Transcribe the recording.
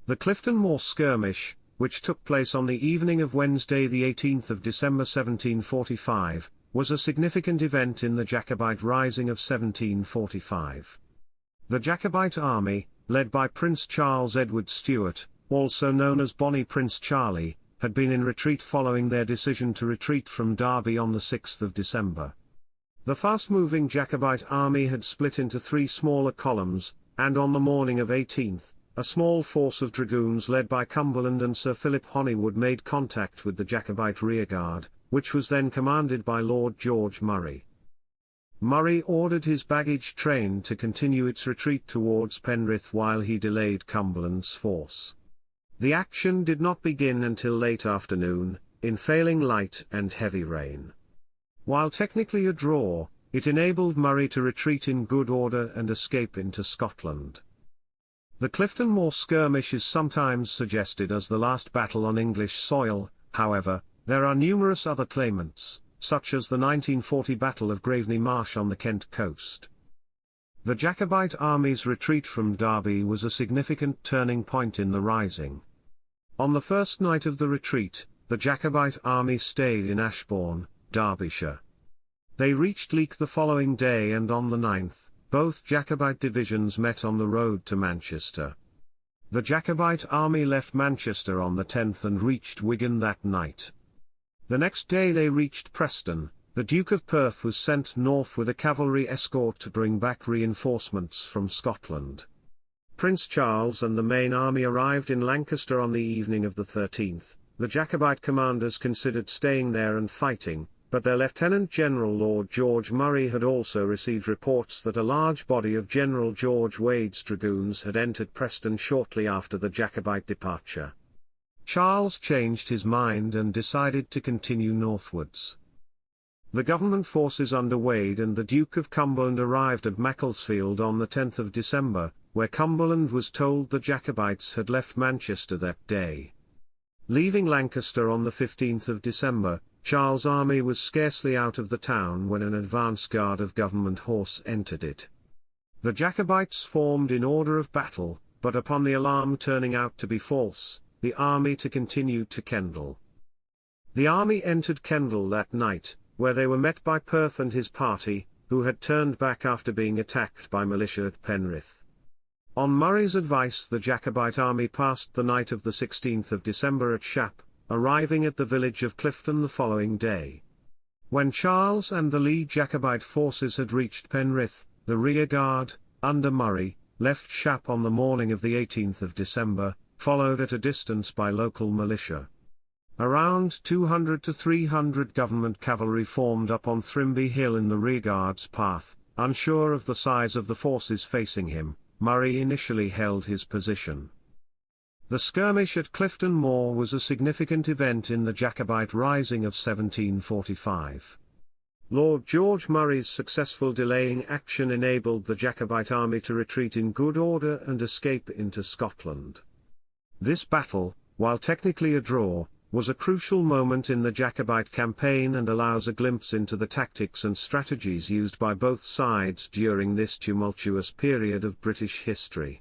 The Clifton Moor Skirmish, which took place on the evening of Wednesday the 18th of December 1745, was a significant event in the Jacobite Rising of 1745. The Jacobite army, led by Prince Charles Edward Stuart, also known as Bonnie Prince Charlie, had been in retreat following their decision to retreat from Derby on the 6th of December. The fast-moving Jacobite army had split into three smaller columns, and on the morning of 18th, a small force of dragoons led by Cumberland and Sir Philip Honywood made contact with the Jacobite rearguard, which was then commanded by Lord George Murray. Murray ordered his baggage train to continue its retreat towards Penrith while he delayed Cumberland's force. The action did not begin until late afternoon, in failing light and heavy rain. While technically a draw, it enabled Murray to retreat in good order and escape into Scotland. The Clifton Moor Skirmish is sometimes suggested as the last battle on English soil. However, there are numerous other claimants, such as the 1940 Battle of Graveney Marsh on the Kent coast. The Jacobite army's retreat from Derby was a significant turning point in the Rising. On the first night of the retreat, the Jacobite army stayed in Ashbourne, Derbyshire. They reached Leek the following day, and on the 9th, both Jacobite divisions met on the road to Manchester. The Jacobite army left Manchester on the 10th and reached Wigan that night. The next day they reached Preston. The Duke of Perth was sent north with a cavalry escort to bring back reinforcements from Scotland. Prince Charles and the main army arrived in Lancaster on the evening of the 13th. The Jacobite commanders considered staying there and fighting, but their Lieutenant General Lord George Murray had also received reports that a large body of General George Wade's dragoons had entered Preston shortly after the Jacobite departure. Charles changed his mind and decided to continue northwards. The government forces under Wade and the Duke of Cumberland arrived at Macclesfield on the 10th of December, where Cumberland was told the Jacobites had left Manchester that day. Leaving Lancaster on the 15th of December, Charles' army was scarcely out of the town when an advance guard of government horse entered it. The Jacobites formed in order of battle, but upon the alarm turning out to be false, the army continued to Kendal. The army entered Kendal that night, where they were met by Perth and his party, who had turned back after being attacked by militia at Penrith. On Murray's advice, the Jacobite army passed the night of the 16th of December at Shap, arriving at the village of Clifton the following day. When Charles and the lead Jacobite forces had reached Penrith, the rearguard, under Murray, left Shap on the morning of the 18th of December, followed at a distance by local militia. Around 200 to 300 government cavalry formed up on Thrimby Hill in the rearguard's path. Unsure of the size of the forces facing him, Murray initially held his position. The skirmish at Clifton Moor was a significant event in the Jacobite Rising of 1745. Lord George Murray's successful delaying action enabled the Jacobite army to retreat in good order and escape into Scotland. This battle, while technically a draw, was a crucial moment in the Jacobite campaign and allows a glimpse into the tactics and strategies used by both sides during this tumultuous period of British history.